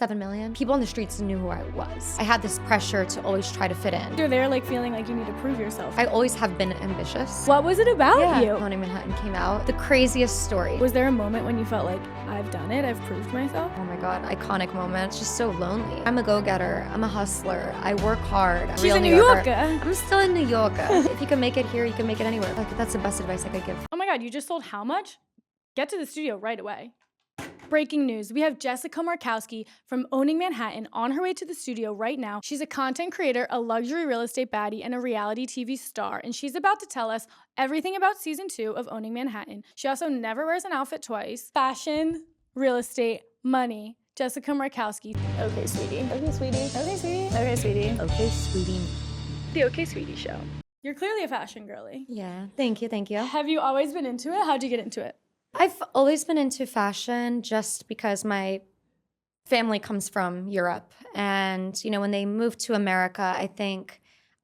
7 million. People on the streets knew who I was. I had this pressure to always try to fit in. You're there like feeling like you need to prove yourself. I always have been ambitious. What was it about you? Owning Manhattan came out. The craziest story. Was there a moment when you felt like, I've done it, I've proved myself? Oh my God, iconic moment. It's just so lonely. I'm a go-getter. I'm a hustler. I work hard. I'm She's a New Yorker. I'm still a New Yorker. If you can make it here, you can make it anywhere. Like, that's the best advice I could give. Oh my God, you just sold how much? Get to the studio right away. Breaking news, we have Jessica Markowski from Owning Manhattan on her way to the studio right now. She's a content creator, a luxury real estate baddie, and a reality TV star, and she's about to tell us everything about season 2 of Owning Manhattan. She also never wears an outfit twice. Fashion, real estate, money. Jessica Markowski. Okay, sweetie. Okay, sweetie. Okay, sweetie. Okay, sweetie. Okay, sweetie. The Okay, Sweetie show. You're clearly a fashion girly. Yeah, thank you, thank you. Have you always been into it? How'd you get into it? I've always been into fashion just because my family comes from Europe. And, you know, when they moved to America, I think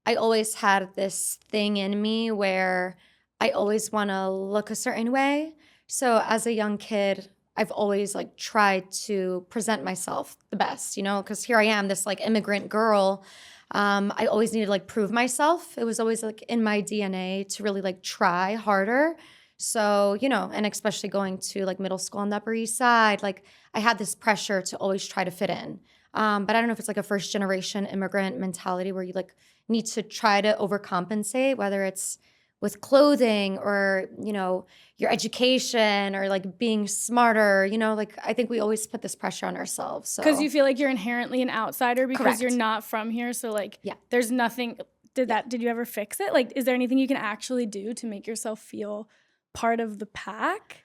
I always had this thing in me where I always want to look a certain way. So as a young kid, I've always like tried to present myself the best, you know, because here I am, this like immigrant girl. I always needed to like prove myself. It was always like in my DNA to really like try harder. So, you know, and especially going to like middle school on the Upper East Side, like I had this pressure to always try to fit in. But I don't know if it's like a first generation immigrant mentality where you like need to try to overcompensate, whether it's with clothing or, you know, your education or like being smarter, you know, like I think we always put this pressure on ourselves. So. Because you feel like you're inherently an outsider because Correct. you're not from here. So like, Yeah. There's nothing, did you ever fix it? Like, is there anything you can actually do to make yourself feel part of the pack?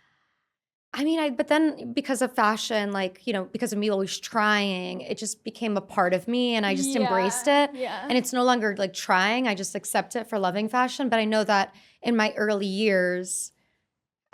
I mean, but then because of fashion, like, you know, because of me always trying, it just became a part of me and I just embraced it. Yeah. And it's no longer like trying, I just accept it for loving fashion. But I know that in my early years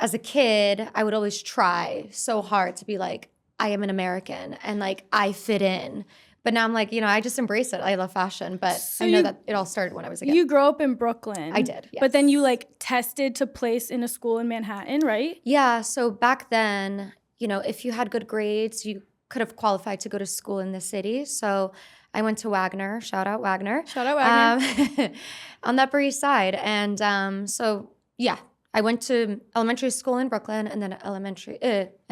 as a kid, I would always try so hard to be like, I am an American and like I fit in. But now I'm like, you know, I just embrace it. I love fashion, but So I know that it all started when I was a kid. You grew up in Brooklyn. I did, yes. But then you like tested to place in a school in Manhattan, right? Yeah, so back then, you know, if you had good grades, you could have qualified to go to school in the city. So I went to Wagner, shout out Wagner. Shout out Wagner. On the Upper East Side. And so, yeah, I went to elementary school in Brooklyn and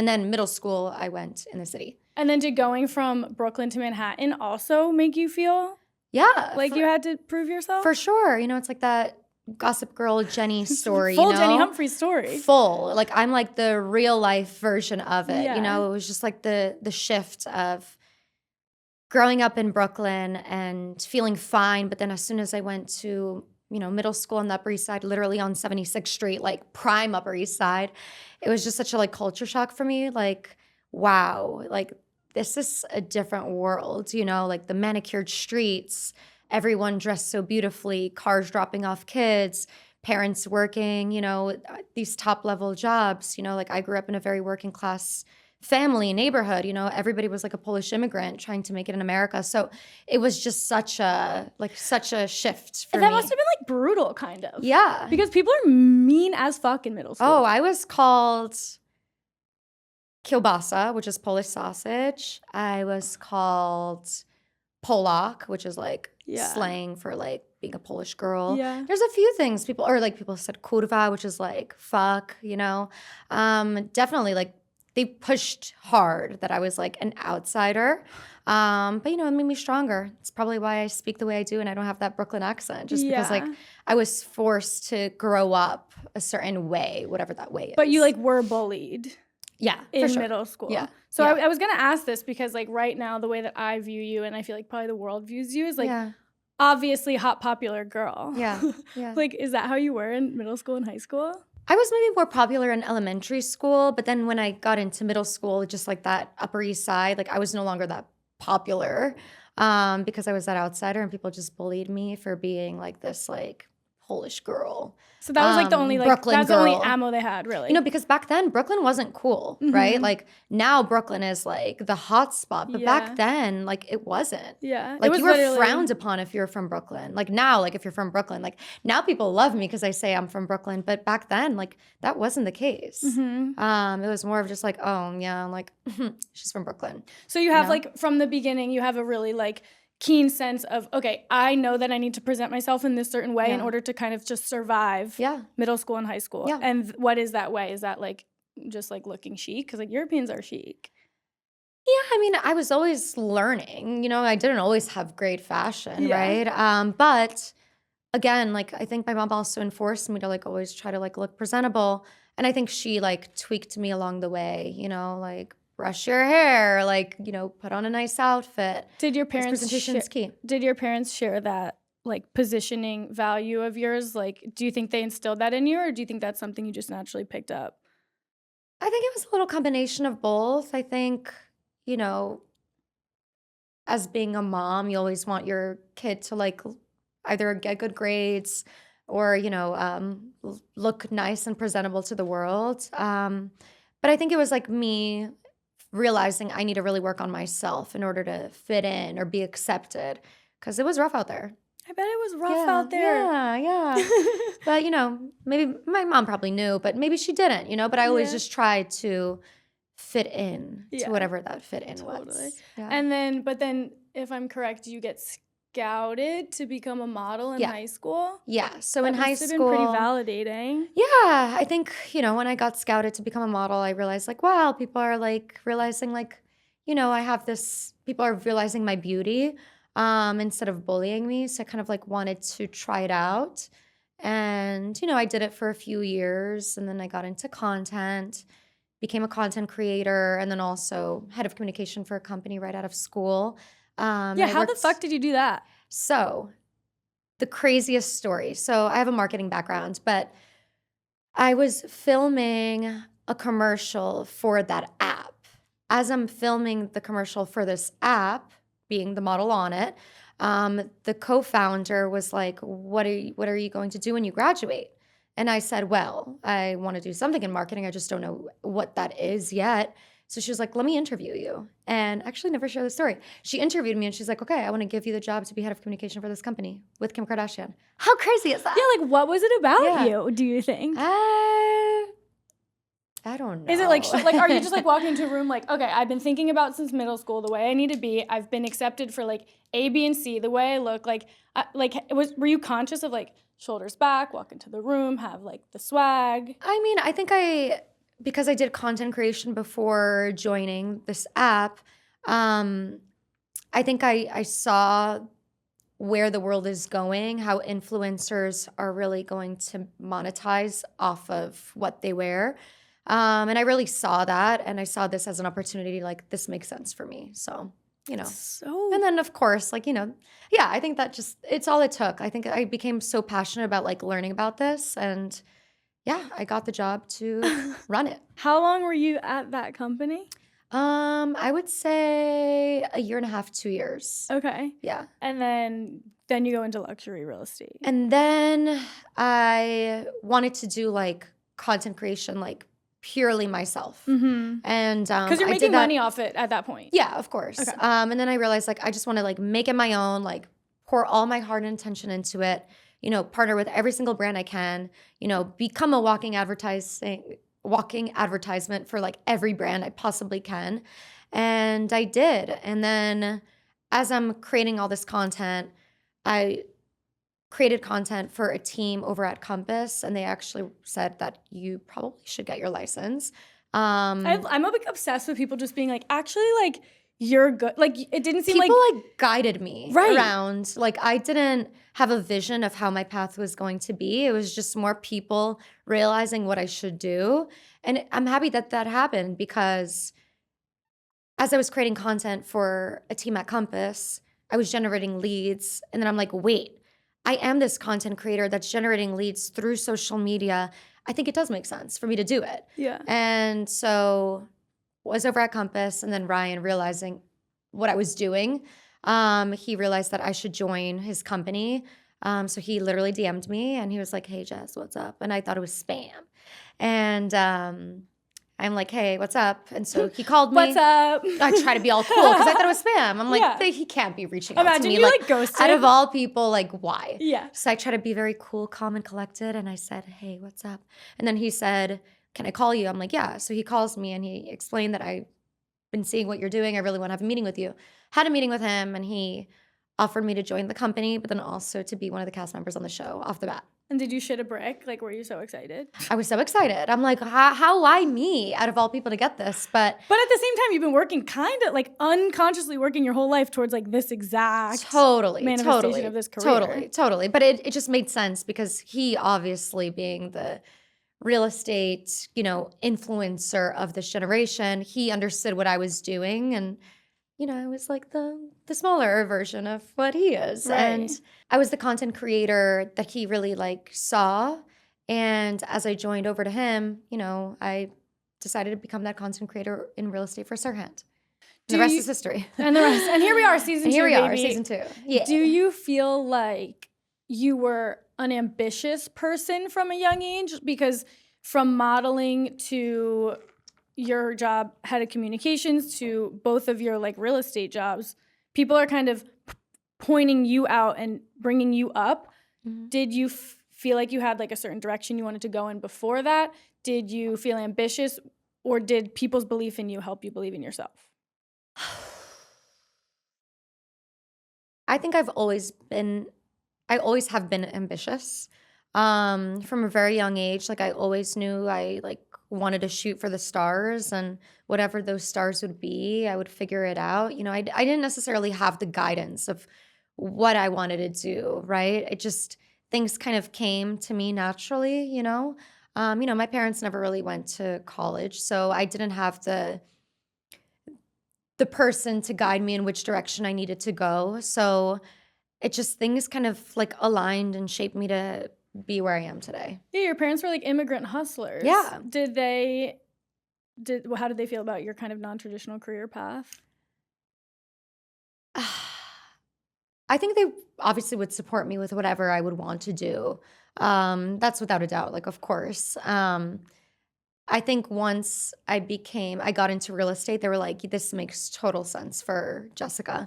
then middle school I went in the city. And then did going from Brooklyn to Manhattan also make you feel Yeah. like you had to prove yourself? For sure. You know, it's like that Gossip Girl Jenny story. Full you know? Jenny Humphrey story. Full. Like I'm like the real life version of it. Yeah. You know, it was just like the shift of growing up in Brooklyn and feeling fine. But then as soon as I went to, you know, middle school on the Upper East Side, literally on 76th Street, like prime Upper East Side, it was just such a like culture shock for me. Like, wow, like this is a different world, you know, like the manicured streets, everyone dressed so beautifully, cars dropping off kids, parents working, you know, these top level jobs, you know, like I grew up in a very working class family neighborhood, you know, everybody was like a Polish immigrant trying to make it in America. So it was just such a shift for And that me. must have been like brutal kind of. Yeah. Because people are mean as fuck in middle school. Oh, I was called kielbasa, which is Polish sausage. I was called Polak, which is like slang for like being a Polish girl. Yeah. There's a few things people said kurwa, which is like fuck, you know. Definitely like they pushed hard that I was like an outsider. But you know, it made me stronger. It's probably why I speak the way I do and I don't have that Brooklyn accent. Just because like I was forced to grow up a certain way, whatever that way is. But you like were bullied. Yeah, in sure. middle school. Yeah. So I was going to ask this because like right now, the way that I view you and I feel like probably the world views you is like obviously hot, popular girl. Yeah. Yeah. Like, is that how you were in middle school and high school? I was maybe more popular in elementary school, but then when I got into middle school, just like that Upper East Side, like I was no longer that popular because I was that outsider and people just bullied me for being like this like Polish girl. So that was like the only Brooklyn that's the only girl. ammo they had, really. You know, because back then Brooklyn wasn't cool, right? Like now Brooklyn is like the hot spot, but back then, like it wasn't. Yeah. Like it was you were literally frowned upon if you're from Brooklyn. Like now, like if you're from Brooklyn, like now people love me because I say I'm from Brooklyn, but back then, like that wasn't the case. It was more of just like, oh yeah, like she's from Brooklyn. So you have like from the beginning, you have a really like keen sense of, okay, I know that I need to present myself in this certain way in order to kind of just survive middle school and high school. Yeah. And what is that way? Is that like just like looking chic? Because like Europeans are chic. Yeah, I mean, I was always learning. You know, I didn't always have great fashion, right? But again, like I think my mom also enforced me to like always try to like look presentable. And I think she like tweaked me along the way, you know, like brush your hair, like, you know, put on a nice outfit. Did your parents presentation's key. Did your parents share that like positioning value of yours? Like, do you think they instilled that in you, or do you think that's something you just naturally picked up? I think it was a little combination of both. I think, you know, as being a mom, you always want your kid to like either get good grades or, you know, look nice and presentable to the world. But I think it was like me realizing I need to really work on myself in order to fit in or be accepted, because it was rough out there. I bet it was rough out there. Yeah. But, you know, maybe my mom probably knew, but maybe she didn't, you know, but I always just tried to fit in to whatever that fit in was. Yeah. And then, but then if I'm correct, you get scouted to become a model in high school? Yeah. So in high school, been pretty validating. Yeah. I think, you know, when I got scouted to become a model, I realized like, wow, people are like realizing like, you know, I have this, people are realizing my beauty instead of bullying me. So I kind of like wanted to try it out. And, you know, I did it for a few years and then I got into content, became a content creator, and then also head of communication for a company right out of school. How the fuck did you do that? So the craziest story. So I have a marketing background, but I was filming a commercial for that app. As I'm filming the commercial for this app, being the model on it, the co-founder was like, what are you going to do when you graduate? And I said, well, I want to do something in marketing. I just don't know what that is yet. So she was like, let me interview you. And actually never share the story. She interviewed me and she's like, okay, I want to give you the job to be head of communication for this company with Kim Kardashian. How crazy is that? Yeah, like what was it about you, do you think? I don't know. Is it like are you just like walking into a room like, okay, I've been thinking about since middle school the way I need to be. I've been accepted for like A, B, and C, the way I look. Like were you conscious of like shoulders back, walk into the room, have like the swag? I mean, I think because I did content creation before joining this app, I think I saw where the world is going, how influencers are really going to monetize off of what they wear. And I really saw that, and I saw this as an opportunity, like this makes sense for me. So, you know. And then of course, like, you know, yeah, I think that it's all it took. I think I became so passionate about like learning about this, and yeah, I got the job to run it. How long were you at that company? I would say a year and a half, 2 years. Okay. Yeah. And then you go into luxury real estate. And then I wanted to do like content creation, like purely myself. And because you're making money off it at that point. Yeah, of course. Okay. And then I realized like I just want to like make it my own, like pour all my heart and attention into it, you know, partner with every single brand I can, you know, become a walking advertisement for like every brand I possibly can. And I did. And then as I'm creating all this content, I created content for a team over at Compass, and they actually said that you probably should get your license. I'm a bit obsessed with people just being like, actually, like, you're good. Like, it didn't seem people like guided me around. Like, I didn't have a vision of how my path was going to be. It was just more people realizing what I should do. And I'm happy that that happened, because as I was creating content for a team at Compass, I was generating leads. And then I'm like, wait, I am this content creator that's generating leads through social media. I think it does make sense for me to do it. Yeah. And so was over at Compass, and then Ryan, realizing what I was doing, he realized that I should join his company. So he literally DM'd me and he was like, "Hey Jess, what's up?" And I thought it was spam. And I'm like, "Hey, what's up?" And so he called me. What's up? I try to be all cool because I thought it was spam. I'm like, Yeah. he can't be reaching out to Imagine me. you like ghosted. Out of all people, like why? Yeah. So I try to be very cool, calm, and collected. And I said, "Hey, what's up?" And then he said, "Can I call you?" I'm like, "Yeah." So he calls me and he explained that I've been seeing what you're doing. I really want to have a meeting with you. Had a meeting with him and he offered me to join the company, but then also to be one of the cast members on the show off the bat. And did you shit a brick? Like, were you so excited? I was so excited. I'm like, how why me out of all people to get this? But at the same time, you've been working kind of like unconsciously working your whole life towards like this exact manifestation of this career. Totally. But it just made sense because he obviously being the real estate, influencer of this generation, he understood what I was doing. And, I was like the smaller version of what he is. Right. And I was the content creator that he really saw. And as I joined over to him, I decided to become that content creator in real estate for Serhant. The rest is history. And here we are, season 2, here we baby. are, season 2. Yeah. Do you feel like you were an ambitious person from a young age? Because from modeling to your job, head of communications, to both of your real estate jobs, people are kind of pointing you out and bringing you up. Mm-hmm. Did you feel like you had a certain direction you wanted to go in before that? Did you feel ambitious, or did people's belief in you help you believe in yourself? I think I always have been ambitious. From a very young age, I always knew I wanted to shoot for the stars, and whatever those stars would be, I would figure it out. I didn't necessarily have the guidance of what I wanted to do, right? It just, things kind of came to me naturally, my parents never really went to college, so I didn't have the person to guide me in which direction I needed to go. So it just, things kind of aligned and shaped me to be where I am today. Yeah, your parents were immigrant hustlers. Yeah. How did they feel about your kind of non-traditional career path? I think they obviously would support me with whatever I would want to do. That's without a doubt, of course. I think once I got into real estate, they were like, this makes total sense for Jessica.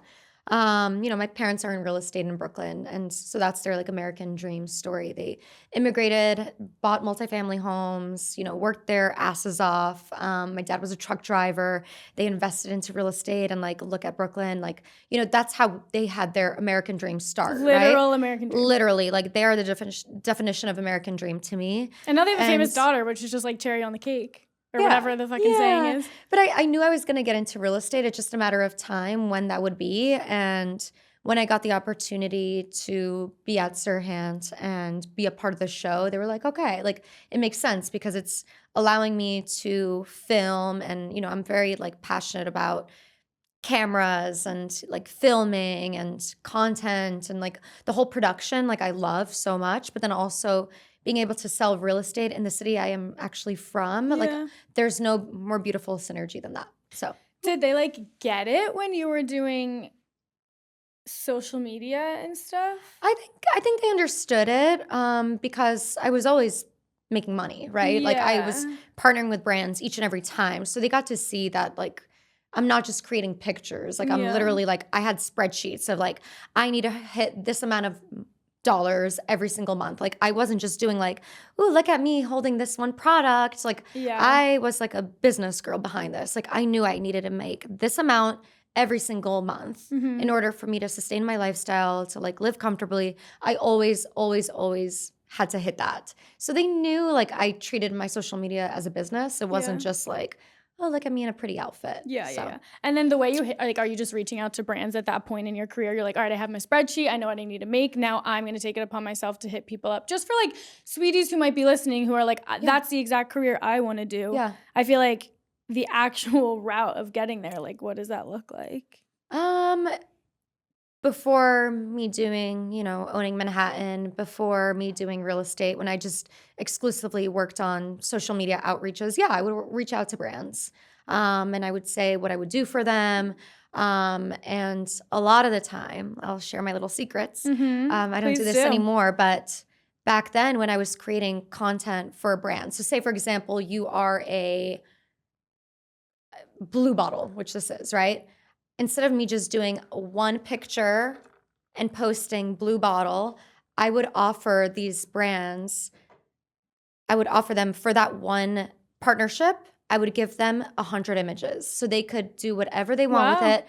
My parents are in real estate in Brooklyn, and so that's their American dream story. They immigrated, bought multifamily homes, worked their asses off. My dad was a truck driver. They invested into real estate, and look at Brooklyn, that's how they had their American dream start. Literal right? American dream. Literally, they are the definition of American dream to me. And now they have a famous daughter, which is just cherry on the cake. Or whatever the fucking saying is. But I knew I was going to get into real estate. It's just a matter of time when that would be. And when I got the opportunity to be at Serhant and be a part of the show, they were like, okay, it makes sense because it's allowing me to film. And, I'm very passionate about cameras and filming and content and the whole production. I love so much, but then also being able to sell real estate in the city I am actually from, there's no more beautiful synergy than that. So did they get it when you were doing social media and stuff? I think they understood it because I was always making money, right? Yeah. I was partnering with brands each and every time. So they got to see that I'm not just creating pictures. I'm literally I had spreadsheets of I need to hit this amount of dollars every single month. I wasn't just doing ooh, look at me holding this one product. I was a business girl behind this. I knew I needed to make this amount every single month in order for me to sustain my lifestyle, to live comfortably. I always had to hit that. So they knew I treated my social media as a business. It wasn't just oh, look at me in a pretty outfit. Yeah. And then the way you hit, are you just reaching out to brands at that point in your career? You're all right, I have my spreadsheet. I know what I need to make. Now I'm going to take it upon myself to hit people up. Just for sweeties who might be listening who are that's the exact career I want to do. Yeah. I feel the actual route of getting there, what does that look like? Before me doing, owning Manhattan, before me doing real estate, when I just exclusively worked on social media outreaches, I would reach out to brands. And I would say what I would do for them. And a lot of the time, I'll share my little secrets. I don't Please do this do. anymore, but back then when I was creating content for a brand, so say for example, you are a Blue Bottle, which this is, right? Instead of me just doing one picture and posting Blue Bottle, I would offer these brands, I would offer them for that one partnership, I would give them 100 images so they could do whatever they want with Wow. it.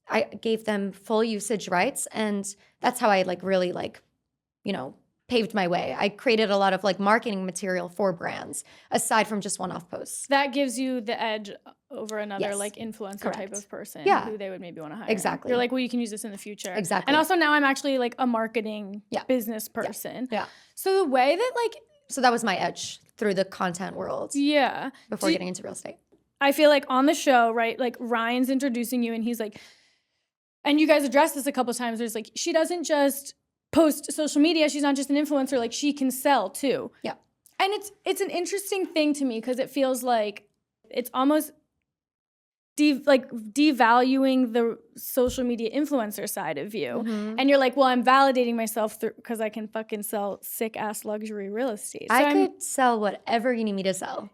I gave them full usage rights, and that's how I like really like, you know, paved my way. I created a lot of like marketing material for brands aside from just one-off posts. That gives you the edge over another Yes. like influencer type Correct. of person Yeah. who they would maybe want to hire. Exactly. You're like, well, you can use this in the future. Exactly. And also now I'm actually like a marketing Yeah. business person. Yeah. So the way that like, So that was my edge through the content world yeah. before getting into real estate. I feel like on the show, right, like Ryan's introducing you and he's like, and you guys addressed this a couple of times, there's like, she doesn't just post social media, she's not just an influencer, like she can sell too. Yeah. And it's an interesting thing to me because it feels like it's almost devaluing the social media influencer side of you. And you're like, well, I'm validating myself because I can fucking sell sick ass luxury real estate. So I could sell whatever you need me to sell.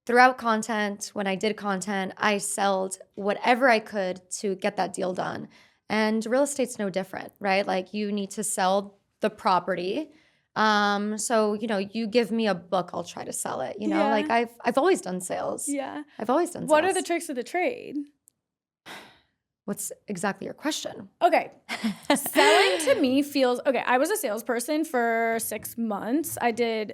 Throughout content, when I did content, I sold whatever I could to get that deal done. And real estate's no different, right? Like you need to sell the property. So, you know, you give me a book, I'll try to sell it. You know, Yeah. like I've always done sales. Yeah. I've always done What sales. are the tricks of the trade? What's exactly your question? Okay. Selling to me feels okay. I was a salesperson for 6 months. I did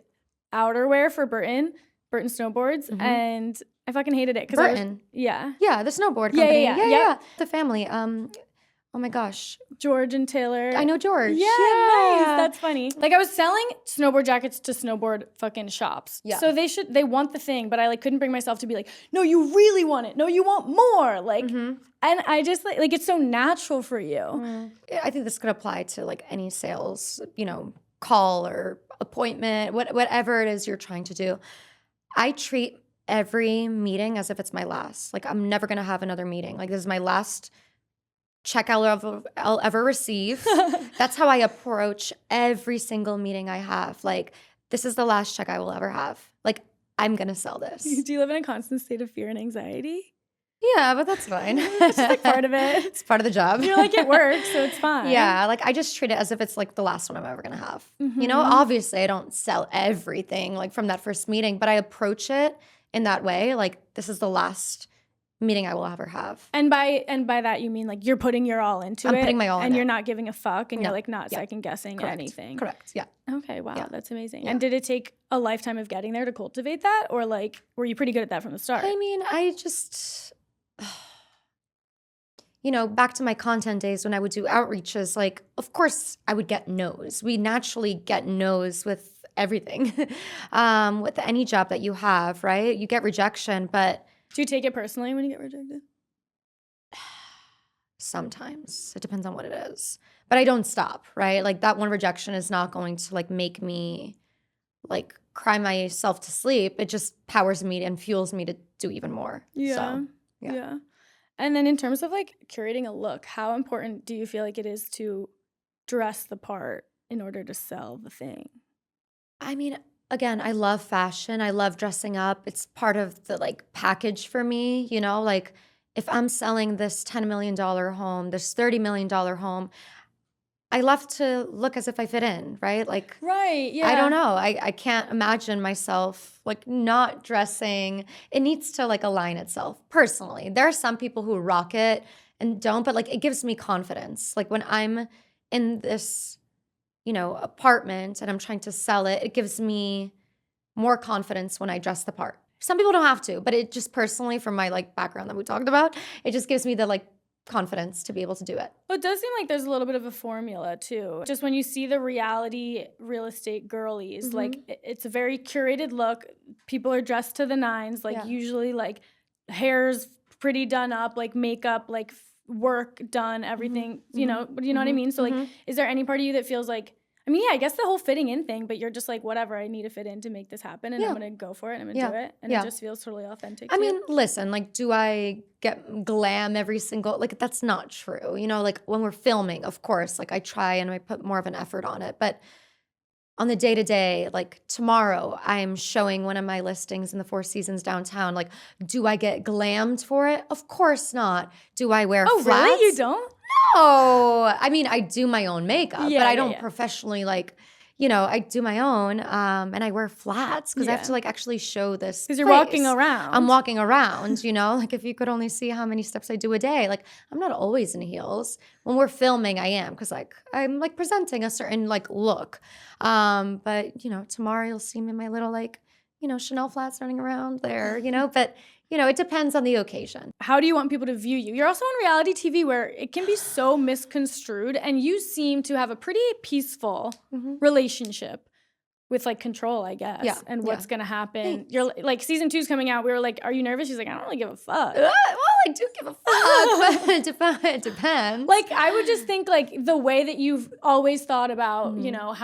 outerwear for Burton Snowboards, and I fucking hated it. Burton? Yeah. Yeah, the snowboard Yeah, company. yeah, Yeah, yeah. The family. Oh my gosh. George and Taylor. I know George. Yeah, nice. That's funny. Like I was selling snowboard jackets to snowboard fucking shops. Yeah. So they want the thing, but I like couldn't bring myself to be like, no, you really want it. No, you want more. Like, and I just like it's so natural for you. I think this could apply to like any sales, you know, call or appointment, whatever it is you're trying to do. I treat every meeting as if it's my last. Like I'm never gonna have another meeting. Like this is my last check I'll ever receive. That's how I approach every single meeting I have. Like this is the last check I will ever have. Like I'm gonna sell this. Do you live in a constant state of fear and anxiety? Yeah, but that's fine. It's just like part of it. It's part of the job. You're like, it works, so it's fine. Yeah, like I just treat it as if it's like the last one I'm ever gonna have. You know, obviously I don't sell everything like from that first meeting, but I approach it in that way. Like this is the last meeting I will ever have. And by that you mean like you're putting your all into it. I'm putting my all in and it. you're not giving a fuck and No. you're like not Yeah. second guessing Correct. anything. Correct. Yeah. Okay, wow, Yeah. that's amazing. Yeah. And did it take a lifetime of getting there to cultivate that? Or like were you pretty good at that from the start? I mean, I just, you know, back to my content days when I would do outreaches, like, of course I would get no's. We naturally get no's with everything, with any job that you have, right? You get rejection, but Do you take it personally when you get rejected? sometimes it depends on what it is. But I don't stop, right? Like that one rejection is not going to like make me like cry myself to sleep. It just powers me and fuels me to do even more. Yeah. So, yeah. Yeah. And then in terms of like curating a look, how important do you feel like it is to dress the part in order to sell the thing? I mean, again, I love fashion. I love dressing up. It's part of the like package for me, you know, like if I'm selling this $10 million home, this $30 million home, I love to look as if I fit in, right? Like, Right, yeah. I don't know. I can't imagine myself like not dressing. It needs to like align itself personally. There are some people who rock it and don't, but like it gives me confidence. Like when I'm in this, you know, apartment and I'm trying to sell it, it gives me more confidence when I dress the part. Some people don't have to, but it just personally from my like background that we talked about, it just gives me the like confidence to be able to do it. Well, it does seem like there's a little bit of a formula too. Just when you see the reality real estate girlies, like it's a very curated look. People are dressed to the nines, like Yeah. usually like hair's pretty done up, like makeup, like work done, everything, you know what I mean? So like, is there any part of you that feels like, I mean, yeah, I guess the whole fitting in thing, but you're just like, whatever, I need to fit in to make this happen, and I'm going to go for it, and I'm going to do it, and it just feels totally authentic I to mean, you. listen, like, do I get glam every single, like, that's not true. You know, like, when we're filming, of course, like, I try and I put more of an effort on it, but on the day to day, like tomorrow, I'm showing one of my listings in the Four Seasons downtown. Like, do I get glammed for it? Of course not. Do I wear Oh, flats? really? You don't? No. I mean, I do my own makeup, but I don't yeah. professionally like, I do my own, and I wear flats because I have to like actually show this. Because you're walking around. I'm walking around, like if you could only see how many steps I do a day. Like I'm not always in heels. When we're filming, I am because like I'm like presenting a certain like look. But tomorrow you'll see me in my little like, Chanel flats running around there, but it depends on the occasion. How do you want people to view you? You're also on reality TV where it can be so misconstrued, and you seem to have a pretty peaceful relationship with like control, I guess, and what's gonna happen. Thanks. You're like, season 2's coming out. We were like, are you nervous? She's like, I don't really give a fuck. Well, I do give a fuck, but it depends. Like, I would just think like the way that you've always thought about,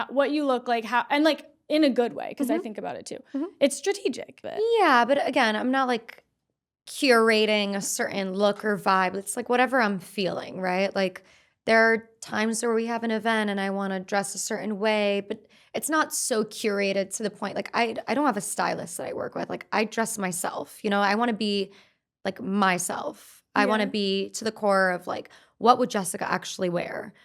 what you look like, and like in a good way, because I think about it too. It's strategic. But. Yeah, but again, I'm not like curating a certain look or vibe. It's like whatever I'm feeling, right? Like there are times where we have an event and I want to dress a certain way, but it's not so curated to the point. Like I don't have a stylist that I work with. Like I dress myself, I want to be like myself. I want to be to the core of like, what would Jessica actually wear?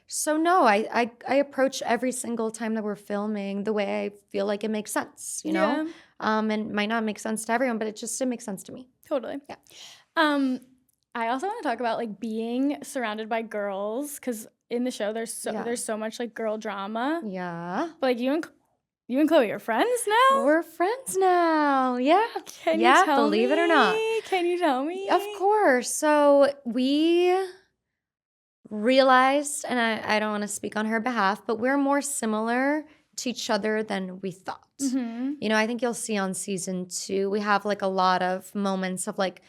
So no, I approach every single time that we're filming the way I feel like it makes sense, and it might not make sense to everyone, but it makes sense to me. Totally. Yeah. I also want to talk about like being surrounded by girls, because in the show there's so much like girl drama. Yeah. But like you and Chloe are friends now? We're friends now. Yeah. Can you tell believe it or not. Can you tell me? Of course. So we realized, and I don't want to speak on her behalf, but we're more similar to each other than we thought. I think you'll see on season 2, we have like a lot of moments of like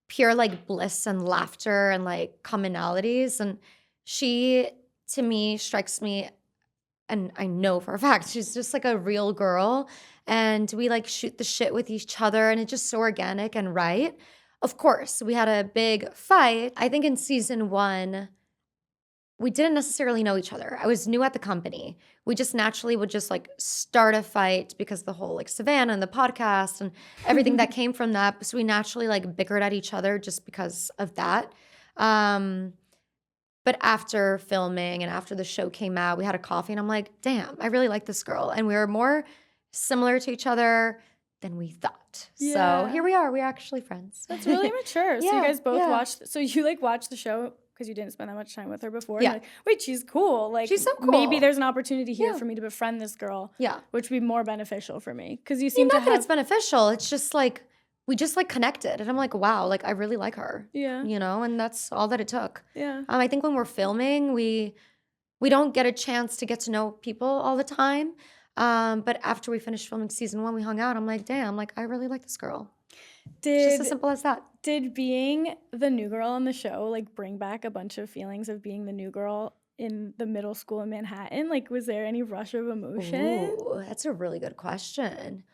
pure like bliss and laughter and like commonalities. And she, to me, strikes me, and I know for a fact, she's just like a real girl. And we like shoot the shit with each other, and it's just so organic and right. Of course, we had a big fight. I think in season 1, we didn't necessarily know each other. I was new at the company. We just naturally would just like start a fight because the whole like Savannah and the podcast and everything that came from that. So we naturally like bickered at each other just because of that. But after filming and after the show came out, we had a coffee and I'm like, damn, I really like this girl. And we were more similar to each other than we thought. Yeah. So here we are. We're actually friends. That's really mature. So you guys both watched. So you like watched the show because you didn't spend that much time with her before. Yeah. Like, wait, she's cool. Like, she's so cool. Maybe there's an opportunity here for me to befriend this girl. Yeah. Which would be more beneficial for me. Because you seem not that it's beneficial. It's just like, we just like connected. And I'm like, wow, like I really like her. Yeah. And that's all that it took. Yeah. I think when we're filming, we don't get a chance to get to know people all the time. But after we finished filming season 1, we hung out. I'm like, damn, like I really like this girl. It's just as simple as that. Did being the new girl on the show like bring back a bunch of feelings of being the new girl in the middle school in Manhattan? Like, was there any rush of emotion? Ooh, that's a really good question.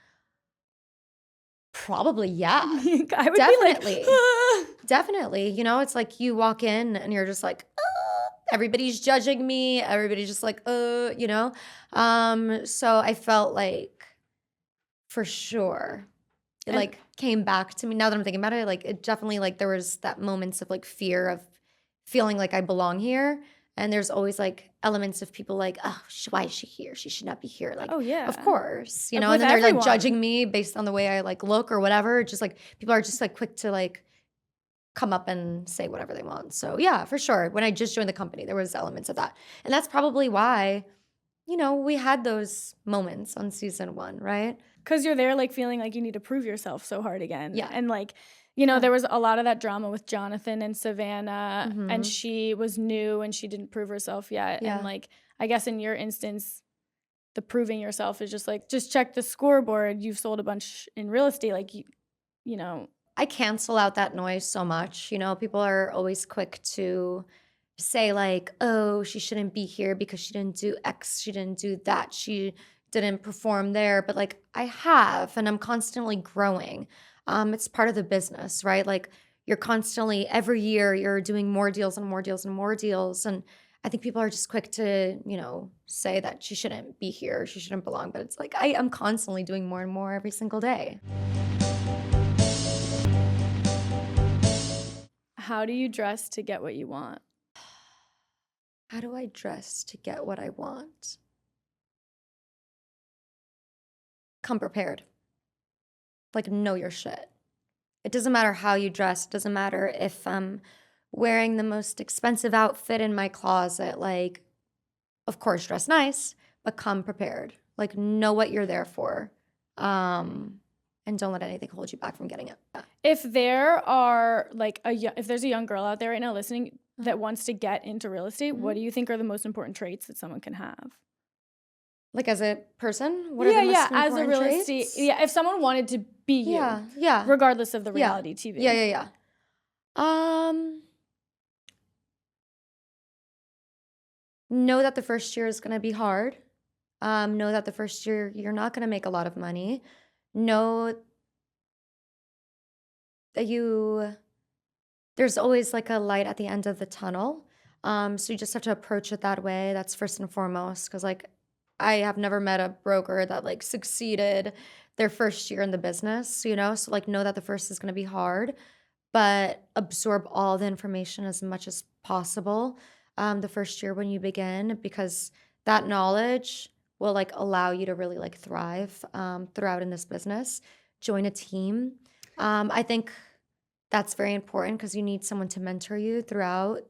Probably, yeah. I would definitely. be like, definitely. It's like you walk in and you're just like, everybody's judging me. Everybody's just like, So I felt like, for sure, it like came back to me. Now that I'm thinking about it, like it definitely like there was that moments of like fear of feeling like I belong here. And there's always like elements of people like, oh, why is she here? She should not be here. Like, oh yeah, of course, and then they're like judging me based on the way I like look or whatever. Just like people are just like quick to like come up and say whatever they want. So yeah, for sure. When I just joined the company, there was elements of that, and that's probably why, we had those moments on season 1, right? Because you're there like feeling like you need to prove yourself so hard again. Yeah, and like. There was a lot of that drama with Jonathan and Savannah, and she was new and she didn't prove herself yet. Yeah. And like, I guess in your instance, the proving yourself is just like, just check the scoreboard. You've sold a bunch in real estate. Like, I cancel out that noise so much. People are always quick to say like, oh, she shouldn't be here because she didn't do X, she didn't do that, she didn't perform there. But like I have, and I'm constantly growing. It's part of the business, right? Like you're constantly, every year, you're doing more deals and more deals and more deals. And I think people are just quick to, say that she shouldn't be here, she shouldn't belong. But it's like I'm constantly doing more and more every single day. How do you dress to get what you want? How do I dress to get what I want? Come prepared. Like, know your shit. It doesn't matter how you dress. It doesn't matter if I'm wearing the most expensive outfit in my closet. Like, of course, dress nice, but come prepared. Like, know what you're there for. And don't let anything hold you back from getting it. If there are if there's a young girl out there right now listening that wants to get into real estate, what do you think are the most important traits that someone can have? Like as a person? What are the most as a important real traits? estate. Yeah, if someone wanted to be you, regardless of the reality TV. Yeah. Know that the first year is going to be hard. Know that the first year you're not going to make a lot of money. Know that there's always like a light at the end of the tunnel. So you just have to approach it that way. That's first and foremost. Because like I have never met a broker that like succeeded their first year in the business, So like know that the first is going to be hard, but absorb all the information as much as possible the first year when you begin, because that knowledge will like allow you to really like thrive throughout in this business. Join a team. I think that's very important because you need someone to mentor you throughout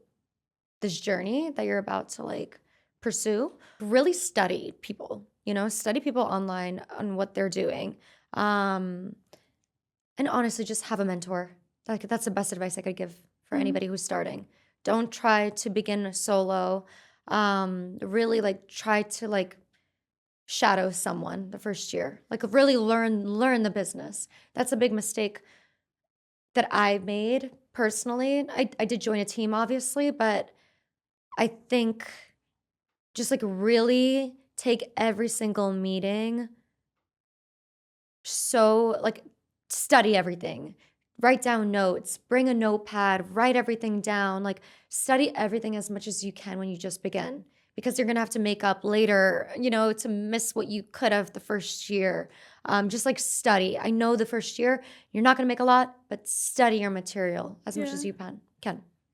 this journey that you're about to like pursue. Really study people, study people online on what they're doing. And honestly, just have a mentor. Like that's the best advice I could give for anybody who's starting. Don't try to begin solo. Really like try to like shadow someone the first year. Like really learn the business. That's a big mistake that I made personally. I did join a team obviously, but I think just like really take every single meeting. So like study everything, write down notes, bring a notepad, write everything down, like study everything as much as you can when you just begin, because you're going to have to make up later, to miss what you could have the first year. Just like study. I know the first year you're not going to make a lot, but study your material as much as you can.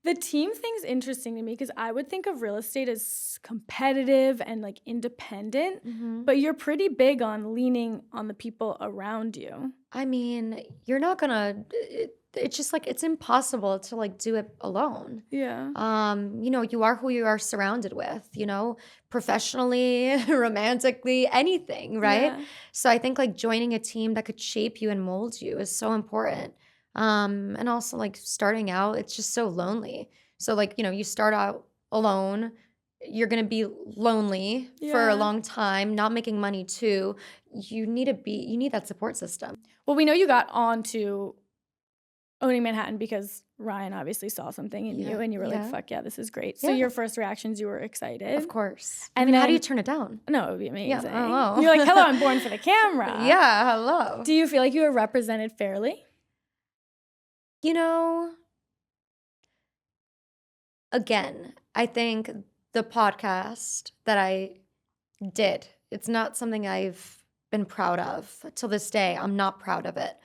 The team thing's interesting to me because I would think of real estate as competitive and like independent, but you're pretty big on leaning on the people around you. I mean, you're not gonna, it's just like, it's impossible to like do it alone. Yeah. You are who you are surrounded with, professionally, romantically, anything, right? Yeah. So I think like joining a team that could shape you and mold you is so important. And also like starting out, it's just so lonely. So like, you start out alone, you're going to be lonely for a long time, not making money too. You need that support system. Well, we know you got onto owning Manhattan because Ryan obviously saw something in you and you were like, fuck yeah, this is great. So your first reactions, you were excited. Of course. And then, then, how do you turn it down? No, it would be amazing. Yeah, hello. You're like, hello, I'm born for the camera. Yeah, hello. Do you feel like you were represented fairly? Again, I think the podcast that I did, it's not something I've been proud of. Till this day, I'm not proud of it.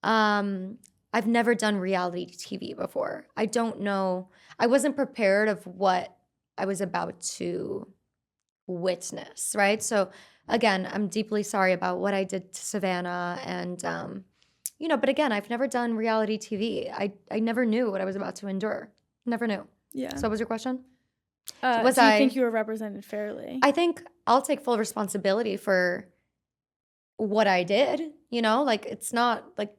I've never done reality TV before. I don't know. I wasn't prepared of what I was about to witness, right? So again, I'm deeply sorry about what I did to Savannah and, but again, I've never done reality TV. I never knew what I was about to endure. Never knew. Yeah. So what was your question? Do you think you were represented fairly? I think I'll take full responsibility for what I did, like it's not like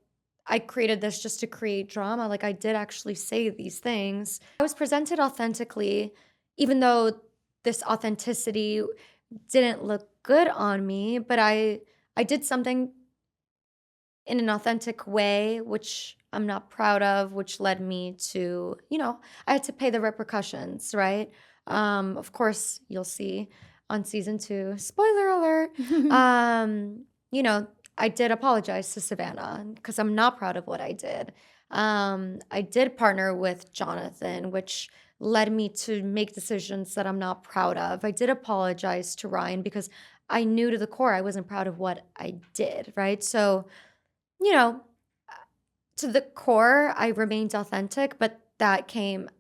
I created this just to create drama. Like I did actually say these things. I was presented authentically, even though this authenticity didn't look good on me, but I did something in an authentic way, which I'm not proud of, which led me to, I had to pay the repercussions, right? Of course, you'll see on season 2, spoiler alert, I did apologize to Savannah because I'm not proud of what I did. I did partner with Jonathan, which led me to make decisions that I'm not proud of. I did apologize to Ryan because I knew to the core I wasn't proud of what I did, right? So, you know, to the core, I remained authentic, but that came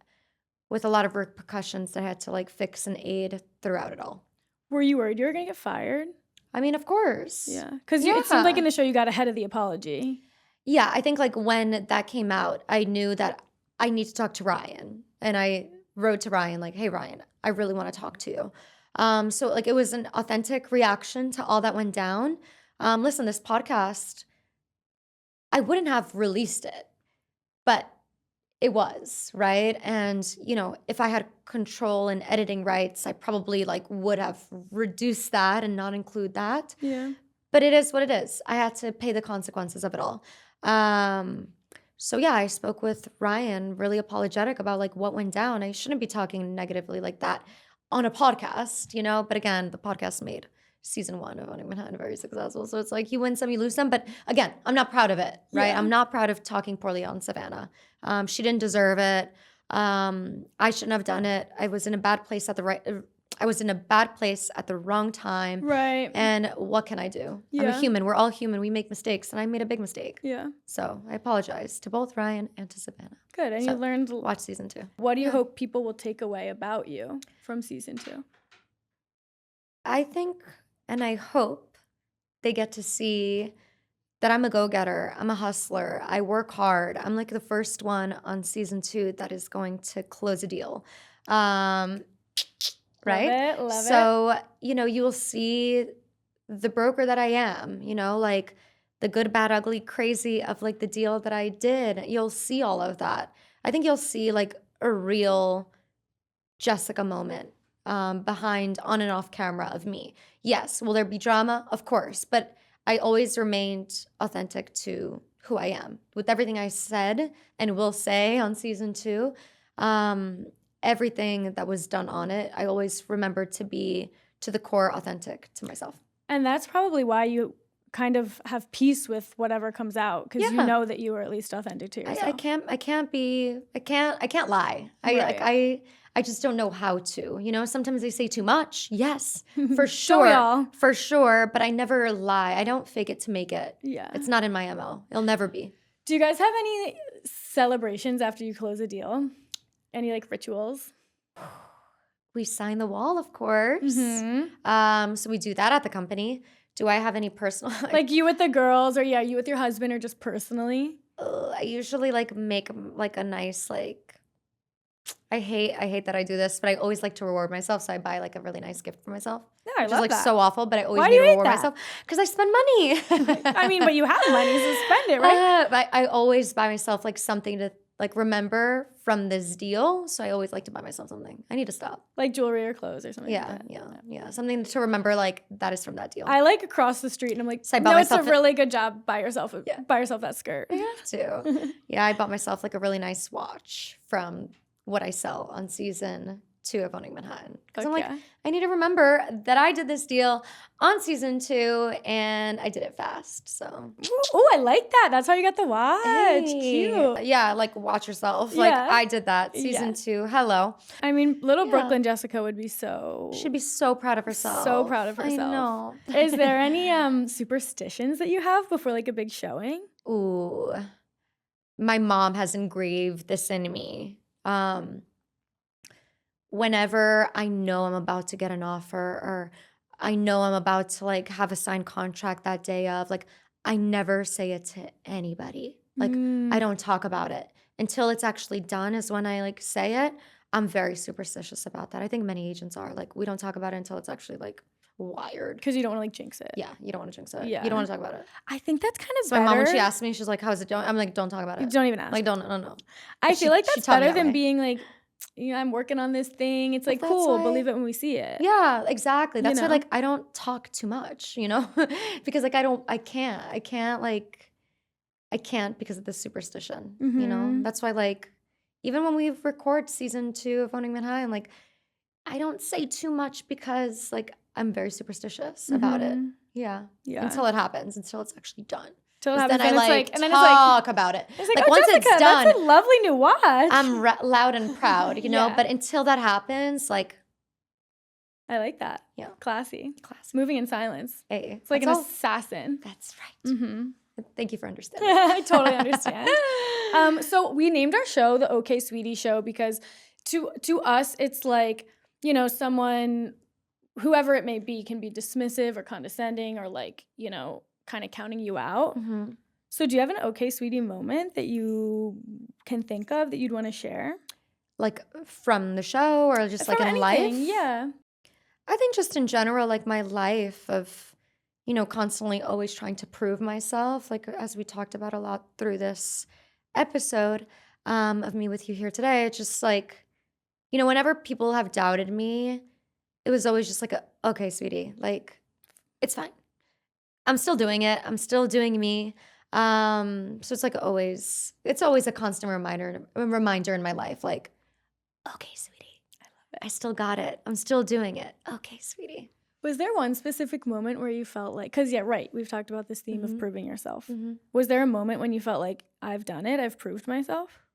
with a lot of repercussions that I had to like fix and aid throughout it all. Were you worried you were going to get fired? I mean, of course. Yeah. Because it seemed like in the show you got ahead of the apology. Yeah, I think like when that came out, I knew that I need to talk to Ryan. And I wrote to Ryan like, hey, Ryan, I really want to talk to you. So like it was an authentic reaction to all that went down. Listen, this podcast, I wouldn't have released it, but it was, right? And, if I had control and editing rights, I probably like would have reduced that and not include that. Yeah. But it is what it is. I had to pay the consequences of it all. So yeah, I spoke with Ryan, really apologetic about like what went down. I shouldn't be talking negatively like that on a podcast, But again, the podcast made season 1 of Owning Manhattan very successful. So it's like you win some, you lose some. But again, I'm not proud of it, right? Yeah. I'm not proud of talking poorly on Savannah. She didn't deserve it. I shouldn't have done it. I was in a bad place at the wrong time. Right. And what can I do? Yeah. I'm a human. We're all human. We make mistakes. And I made a big mistake. Yeah. So I apologize to both Ryan and to Savannah. Good. And So, you learned. Watch season 2. What do you hope people will take away about you from season 2? I think and I hope they get to see that I'm a go-getter. I'm a hustler. I work hard. I'm like the first one on season 2 that is going to close a deal. Right? Love it. So, you will see the broker that I am, like the good, bad, ugly, crazy of like the deal that I did. You'll see all of that. I think you'll see like a real Jessica moment behind on and off camera of me. Yes, will there be drama? Of course. But I always remained authentic to who I am. With everything I said and will say on season 2, everything that was done on it, I always remembered to be to the core authentic to myself. And that's probably why you kind of have peace with whatever comes out, because you know that you are at least authentic to yourself. I can't lie. Right. I just don't know how to. Sometimes they say too much. Yes, for Don't we all? sure. For sure. But I never lie. I don't fake it to make it. Yeah. It's not in my MO. It'll never be. Do you guys have any celebrations after you close a deal? Any like rituals? We sign the wall, of course. So we do that at the company. Do I have any personal like you with the girls, or you with your husband, or just personally? I usually like make like a nice like I hate that I do this, but I always like to reward myself. So I buy like a really nice gift for myself. Yeah, I which love is like that. so awful, but I always Why do need you to hate reward that? myself because I spend money. I mean, but you have money, so spend it, right? But I always buy myself like something to like remember from this deal. So I always like to buy myself something. I need to stop. Like jewelry or clothes or something like that. Yeah. Something to remember like that is from that deal. I like across the street and I'm like, So I bought no, it's a myself really good job. Buy yourself that skirt. I have to. Yeah, I bought myself like a really nice watch from what I sell on season 2 of Owning Manhattan. Because I'm like, I need to remember that I did this deal on season 2 and I did it fast. So oh, I like that. That's how you got the watch. hey. Cute. Yeah, like watch yourself. Like Yeah. I did that season 2. Hello. I mean, little Yeah. Brooklyn Jessica would be so She'd be so proud of herself. So proud of herself. I know. Is there any superstitions that you have before like a big showing? Ooh. My mom has engraved this in me. Whenever I know I'm about to get an offer or I know I'm about to like have a signed contract that day of, like I never say it to anybody. Like I don't talk about it until it's actually done is when I like say it. I'm very superstitious about that. I think many agents are like, we don't talk about it until it's actually like wired. Because you don't want to like jinx it. Yeah, you don't want to jinx it. Yeah. You don't want to talk about it. I think that's kind of So better. my mom, when she asked me, she's like, "How's it going?" I'm like, "Don't talk about it. Don't even ask. Like, no. I She- feel like she that's taught me better that than way. being like, I'm working on this thing. It's like, that's cool, why- believe it when we see it. Yeah, exactly. That's why know? like I don't talk too much, because like I can't like I can't because of the superstition, Mhm. That's why, like, even when we record season 2 of Owning Manhattan, like, I don't say too much because, like, I'm very superstitious about it. Mhm. Yeah. Yeah. Until it happens, until it's actually done. Till it 'Cause happens, then I, and it's like, like, and then it's like, talk about it. it's like, Like, oh, once it's Jessica, done, that's a lovely new watch. I'm loud and proud, Yeah. But until that happens, like, I like that. yeah, Classy. classy. Moving in silence. Hey, It's like an that's all. assassin. That's right. Mm-hmm. Thank you for understanding. I totally understand. So we named our show the Okay Sweetie Show because to us, it's like, someone, whoever it may be, can be dismissive or condescending or like, kind of counting you out. Mm-hmm. So do you have an Okay Sweetie moment that you can think of that you'd want to share? Like, from the show or just, like, From in anything, life? yeah. I think just in general, like, my life of, constantly always trying to prove myself, like, as we talked about a lot through this episode of me with you here today, it's just like, whenever people have doubted me, it was always just like, okay, sweetie, like, it's fine. I'm still doing it. I'm still doing me. So it's like it's always a constant reminder in my life, like, okay, sweetie, I still got it. I'm still doing it. Okay, sweetie. Was there one specific moment where you felt like, because yeah, right, we've talked about this theme of Mhm. proving yourself. Mhm. Was there a moment when you felt like, I've done it, I've proved myself?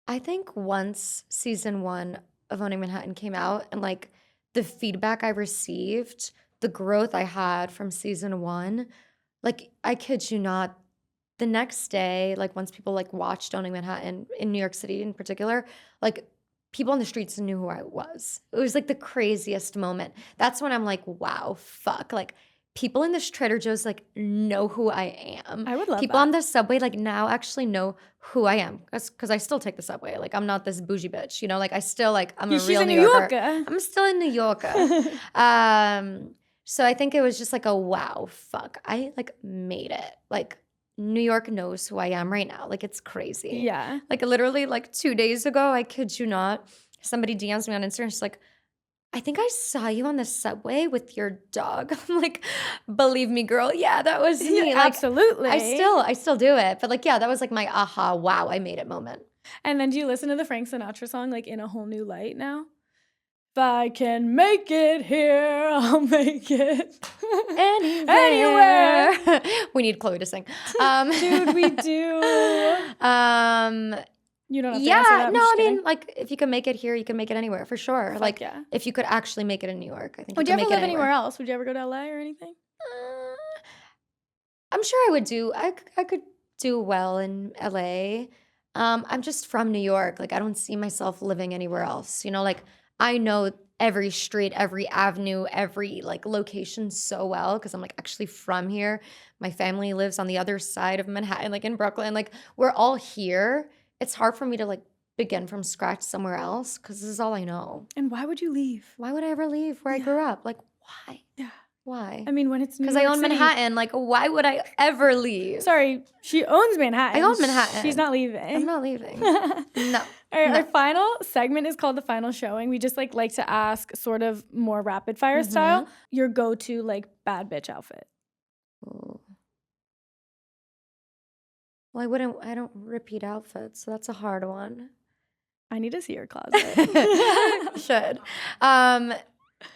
I think once season 1 of Owning Manhattan came out and, like, the feedback I received, the growth I had from season 1, like, I kid you not, the next day, like, once people, like, watched Owning Manhattan in New York City in particular, like, people on the streets knew who I was. It was, like, the craziest moment. That's when I'm like, wow, fuck. Like, people in this Trader Joe's, like, know who I am. I would love People that. on the subway, like, now actually know who I am. Because I still take the subway. Like, I'm not this bougie bitch, Like, I still, like, I'm a She's real a New New Yorker. Yorker. I'm still a New Yorker. So I think it was just like a wow, fuck. I, like, made it. Like, New York knows who I am right now. Like, it's crazy. Yeah. Like, literally, like, 2 days ago, I kid you not, somebody DMs me on Instagram. She's like, I think I saw you on the subway with your dog. I'm like, believe me, girl. Yeah, that was me. Like, Absolutely. I still do it. But, like, yeah, that was like my aha, wow, I made it moment. And then do you listen to the Frank Sinatra song, like, in a whole new light now? If I can make it here, I'll make it Anywhere. We need Chloe to sing. Dude, we do. You don't have to answer Yeah, that. I'm no, just I mean, kidding. like, if you can make it here, you can make it anywhere for sure. Fuck Like, yeah. if you could actually make it in New York, I think Would you you can ever make live it anywhere else? Would you ever go to LA or anything? I'm sure I would do. I could do well in LA. I'm just from New York. Like, I don't see myself living anywhere else. Like, I know every street, every avenue, every, like, location so well because I'm, like, actually from here. My family lives on the other side of Manhattan, like in Brooklyn. Like, we're all here. It's hard for me to, like, begin from scratch somewhere else because this is all I know. And why would you leave? Why would I ever leave where I Yeah. grew up? Like, why? Yeah. Why? I mean, when it's New Because York I own City. Manhattan. Like, why would I ever leave? Sorry, she owns Manhattan. I own Manhattan. She's not leaving. I'm not leaving. No. All right, No. our final segment is called the final showing. We just like to ask sort of more rapid fire style your go-to like bad bitch outfit. Ooh. Well, I don't repeat outfits, so that's a hard one. I need to see your closet. Should.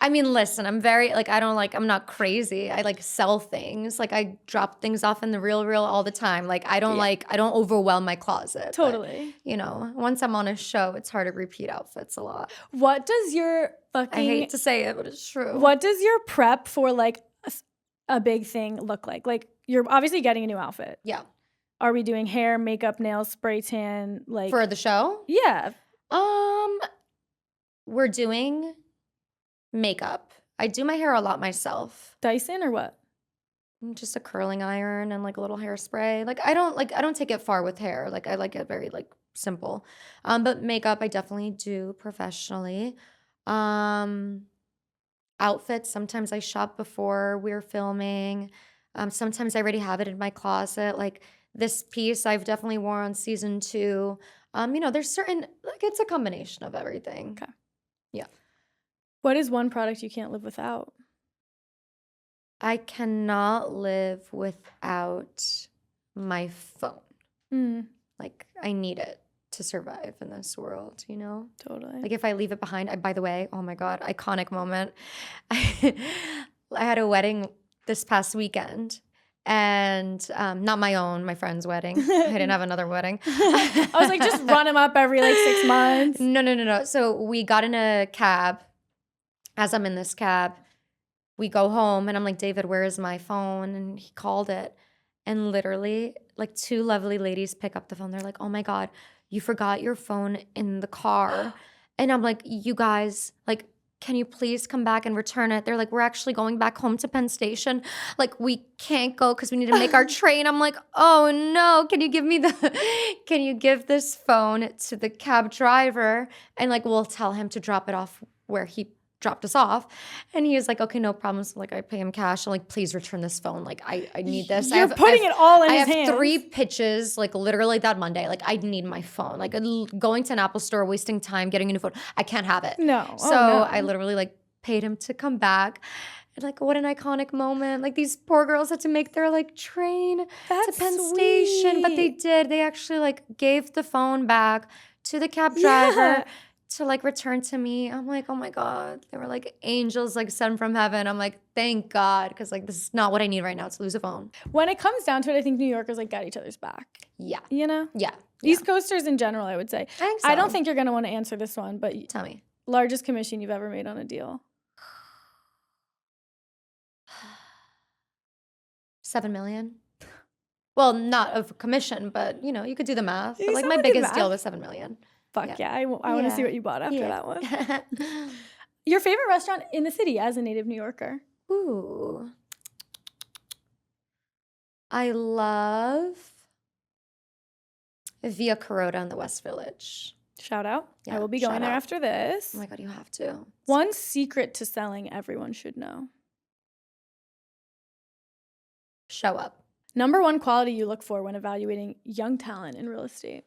I mean, listen, I'm very, like, I'm not crazy. I, like, sell things. Like, I drop things off in the real all the time. Like, I don't overwhelm my closet. Totally. But, once I'm on a show, it's hard to repeat outfits a lot. What does your fucking... I hate to say it, but it's true. What does your prep for, like, a big thing look like? Like, you're obviously getting a new outfit. Yeah. Are we doing hair, makeup, nails, spray tan? Like For the show? Yeah. We're doing makeup. I do my hair a lot myself. Dyson or what? Just a curling iron and, like, a little hairspray. Like, I don't take it far with hair. Like, I like it very, like, simple. But makeup I definitely do professionally. Outfits, sometimes I shop before we're filming. Sometimes I already have it in my closet. Like, this piece I've definitely worn on season 2. There's certain, like, it's a combination of everything. Okay. Yeah. What is one product you can't live without? I cannot live without my phone. Mm, Like, I need it to survive in this world, you know? totally. Like, if I leave it behind, by the way, oh my God, iconic moment. I had a wedding this past weekend, and not my own, my friend's wedding. I didn't have another wedding. I was like, just run him up every like 6 months. No. So we got in a cab. As I'm in this cab, we go home, and I'm like, David, where is my phone? And he called it. And literally, like, 2 lovely ladies pick up the phone. They're like, oh my God, you forgot your phone in the car. And I'm like, you guys, like, can you please come back and return it? They're like, we're actually going back home to Penn Station. Like, we can't go because we need to make our train. I'm like, oh no, can you give this phone to the cab driver? And like, we'll tell him to drop it off where he dropped us off. And he was like, okay, no problem. So like, I pay him cash. I'm like, please return this phone. Like, I need this. You're putting it all in his hands. I have 3 pitches, like literally that Monday. Like, I need my phone. Like, going to an Apple store, wasting time, getting a new phone. I can't have it. No. So I literally like paid him to come back. And like, what an iconic moment. Like, these poor girls had to make their like train to Penn Station. But they did. They actually like gave the phone back to the cab driver. To like return to me. I'm like, oh my God. They were like angels like sent from heaven. I'm like, thank God. Because like, this is not what I need right now to lose a phone. When it comes down to it, I think New Yorkers like got each other's back. Yeah. You know? Yeah. East Coasters in general, I would say. I think so. I don't think you're going to want to answer this one, but tell me. Largest commission you've ever made on a deal? $7 million. Well, not of commission, but you know, you could do the math. But like, my someone did biggest deal math. was $7 million. Fuck yeah. I want to see what you bought after that one. Yeah. Your favorite restaurant in the city as a native New Yorker? Ooh. I love Via Carota in the West Village. Shout out. Yeah, I will be going shout there out. after this. Oh my God, you have to. One secret to selling everyone should know. Show up. Number 1 quality you look for when evaluating young talent in real estate.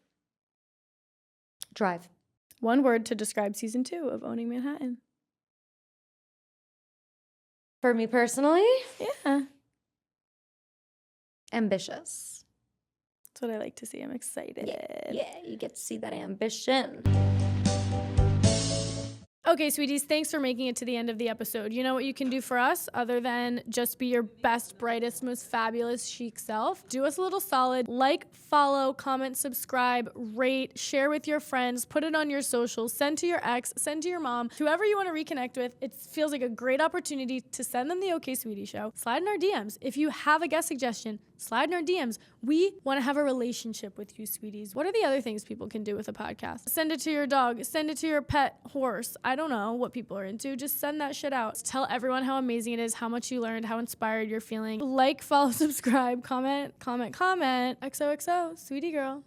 Drive. 1 word to describe season 2 of Owning Manhattan. For me personally, Yeah. ambitious. That's what I like to see. I'm excited. Yeah, you get to see that ambition. Okay, sweeties, thanks for making it to the end of the episode. You know what you can do for us other than just be your best, brightest, most fabulous, chic self? Do us a little solid. Like, follow, comment, subscribe, rate, share with your friends, put it on your socials, send to your ex, send to your mom, whoever you want to reconnect with. It feels like a great opportunity to send them the OK Sweetie Show. Slide in our DMs. If you have a guest suggestion, slide in our DMs. We want to have a relationship with you, sweeties. What are the other things people can do with a podcast? Send it to your dog. Send it to your pet horse. I don't know what people are into. Just send that shit out. Tell everyone how amazing it is, how much you learned, how inspired you're feeling. Like, follow, subscribe, comment. XOXO, sweetie girl.